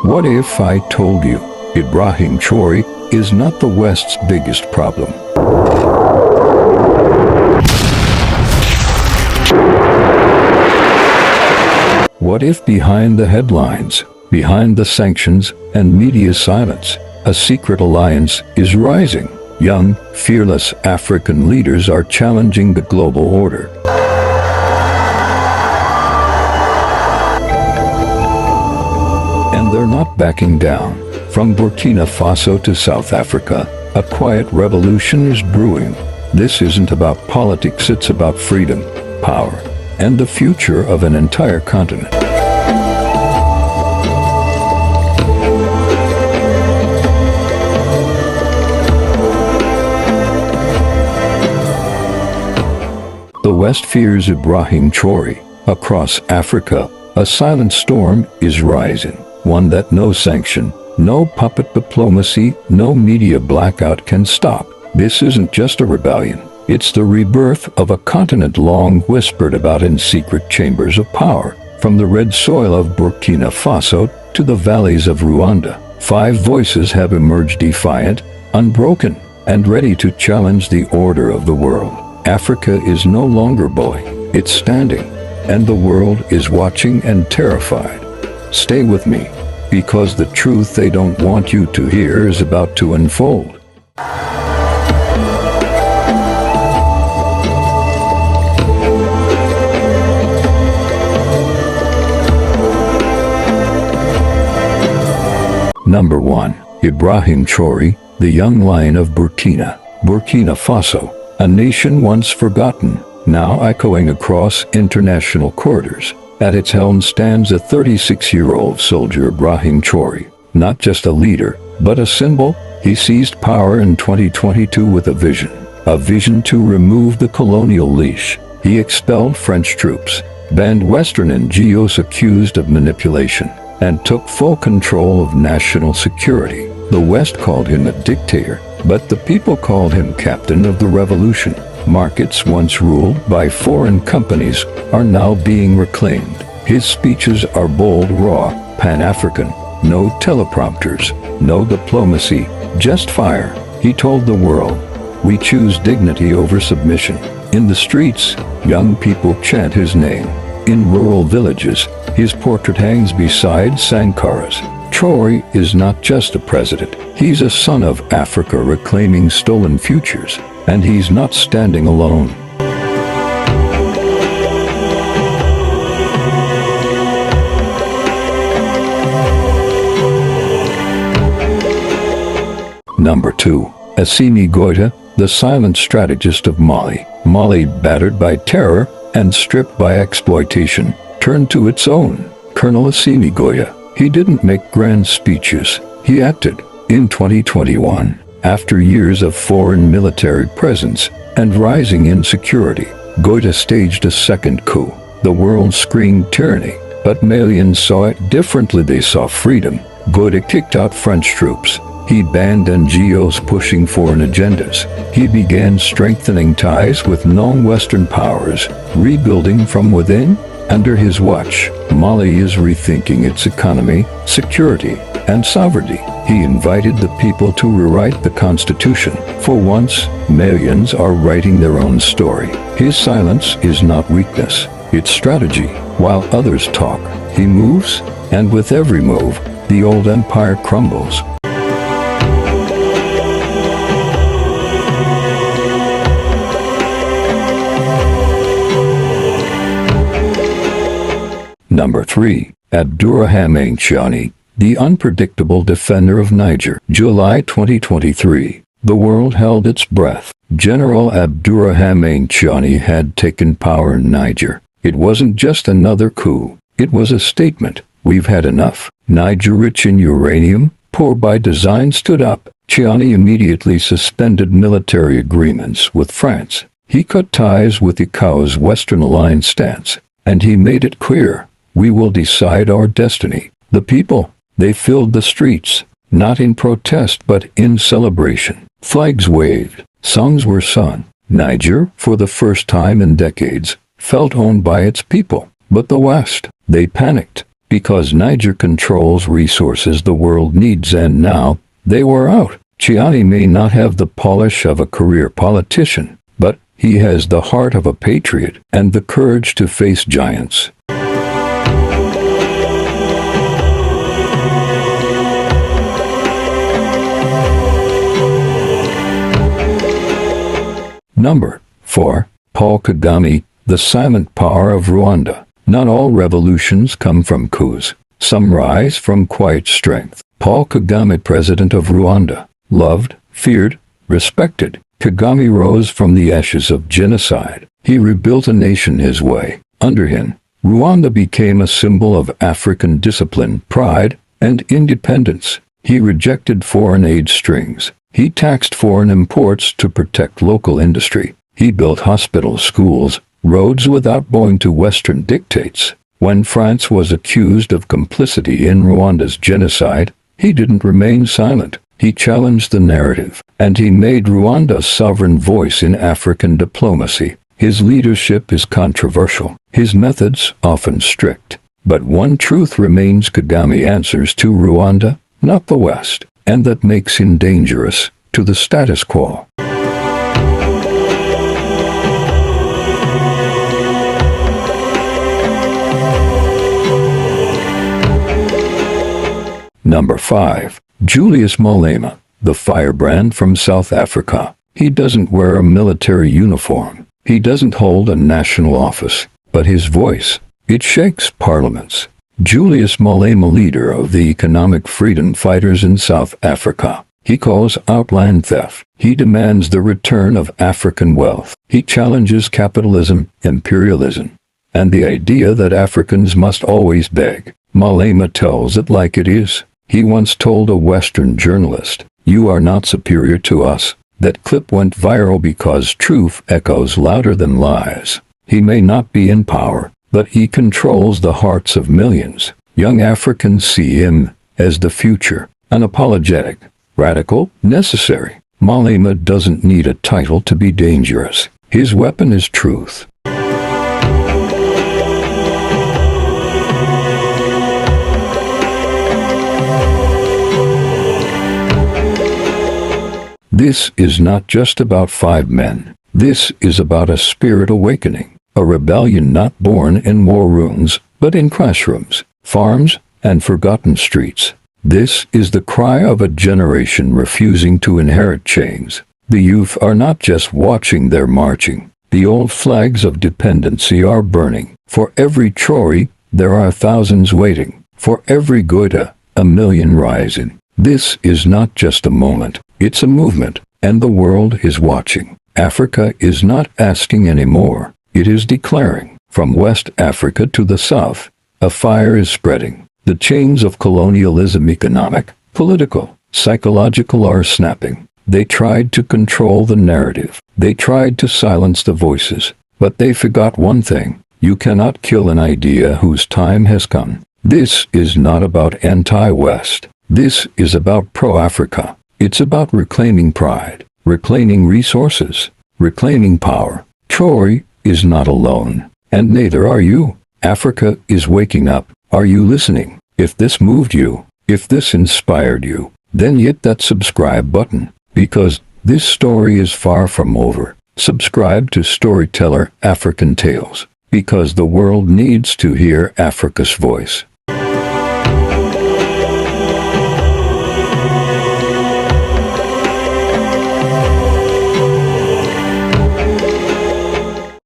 What if I told you Ibrahim Traoré is not the West's biggest problem? What if behind the headlines, behind the sanctions and media silence, a secret alliance is rising? Young, fearless African leaders are challenging the global order. And they're not backing down. From Burkina Faso to South Africa, a quiet revolution is brewing. This isn't about politics, it's about freedom, power, and the future of an entire continent. The West fears Ibrahim Traoré. Across Africa, a silent storm is rising, one that no sanction, no puppet diplomacy, no media blackout can stop. This isn't just a rebellion. It's the rebirth of a continent long whispered about in secret chambers of power. From the red soil of Burkina Faso to the valleys of Rwanda, 5 voices have emerged defiant, unbroken, and ready to challenge the order of the world. Africa is no longer bully, it's standing, and the world is watching and terrified. Stay with me, because the truth they don't want you to hear is about to unfold. Number 1. Ibrahim Traoré, the young lion of Burkina Faso, a nation once forgotten, now echoing across international corridors. At its helm stands a 36-year-old soldier, Ibrahim Traoré, not just a leader, but a symbol. He seized power in 2022 with a vision to remove the colonial leash. He expelled French troops, banned Western NGOs accused of manipulation, and took full control of national security. The West called him a dictator, but the people called him captain of the revolution. Markets once ruled by foreign companies are now being reclaimed. His speeches are bold, raw, Pan-African. No teleprompters, no diplomacy, just fire. He told the world, "We choose dignity over submission." In the streets, young people chant his name. In rural villages, his portrait hangs beside Sankaras. Traoré is not just a president. He's a son of Africa reclaiming stolen futures. And he's not standing alone. Number 2. Assimi Goïta, the silent strategist of Mali. Mali, battered by terror and stripped by exploitation, turned to its own. Colonel Assimi Goïta. He didn't make grand speeches. He acted. In 2021, after years of foreign military presence and rising insecurity, Goïta staged a second coup. The world screamed tyranny, but Malians saw it differently. They saw freedom. Goïta kicked out French troops. He banned NGOs pushing foreign agendas. He began strengthening ties with non-Western powers, rebuilding from within. Under his watch, Mali is rethinking its economy, security, and sovereignty. He invited the people to rewrite the constitution. For once, Malians are writing their own story. His silence is not weakness, it's strategy. While others talk, he moves, and with every move, the old empire crumbles. Number 3. Abdourahmane Tiani, the unpredictable defender of Niger. July 2023. The world held its breath. General Abdourahmane Tiani had taken power in Niger. It wasn't just another coup. It was a statement. We've had enough. Niger, rich in uranium, poor by design, stood up. Tiani immediately suspended military agreements with France. He cut ties with ICAO's Western alliance stance. And he made it clear. We will decide our destiny. The people, they filled the streets, not in protest but in celebration. Flags waved, songs were sung. Niger, for the first time in decades, felt owned by its people. But the West, they panicked. because Niger controls resources the world needs, and now they were out. Chiani may not have the polish of a career politician, but he has the heart of a patriot and the courage to face giants. Number 4. Paul Kagame, the silent power of Rwanda. Not all revolutions come from coups. Some rise from quiet strength. Paul Kagame, president of Rwanda. Loved, feared, respected. Kagame rose from the ashes of genocide. He rebuilt a nation his way. Under him, Rwanda became a symbol of African discipline, pride, and independence. He rejected foreign aid strings. He taxed foreign imports to protect local industry. He built hospitals, schools, roads without bowing to Western dictates. When France was accused of complicity in Rwanda's genocide, he didn't remain silent. He challenged the narrative, and he made Rwanda a sovereign voice in African diplomacy. His leadership is controversial, his methods often strict. But one truth remains: Kagame answers to Rwanda, not the West, and that makes him dangerous to the status quo. Number 5. Julius Malema, the firebrand from South Africa. He doesn't wear a military uniform. He doesn't hold a national office. But his voice, it shakes parliaments. Julius Malema, leader of the economic freedom fighters in South Africa. He calls out land theft. He demands the return of African wealth. He challenges capitalism, imperialism, and the idea that Africans must always beg. Malema tells it like it is. He once told a Western journalist, "You are not superior to us." That clip went viral because truth echoes louder than lies. He may not be in power, but he controls the hearts of millions. Young Africans see him as the future, unapologetic, radical, necessary. Malema doesn't need a title to be dangerous. His weapon is truth. This is not just about 5 men. This is about a spirit awakening, a rebellion not born in war rooms, but in classrooms, farms, and forgotten streets. This is the cry of a generation refusing to inherit chains. The youth are not just watching, they're marching. The old flags of dependency are burning. For every Traoré, there are thousands waiting. For every Goita, a million rising. This is not just a moment. It's a movement, and the world is watching. Africa is not asking anymore. It is declaring. From West Africa to the South, a fire is spreading. The chains of colonialism, economic, political, psychological, are snapping. They tried to control the narrative. They tried to silence the voices. But they forgot one thing. You cannot kill an idea whose time has come. This is not about anti-West. This is about pro-Africa. It's about reclaiming pride, reclaiming resources, reclaiming power. Traoré is not alone, and neither are you. Africa is waking up. Are you listening? If this moved you, if this inspired you, then hit that subscribe button, because this story is far from over. Subscribe to Storyteller African Tales, because the world needs to hear Africa's voice.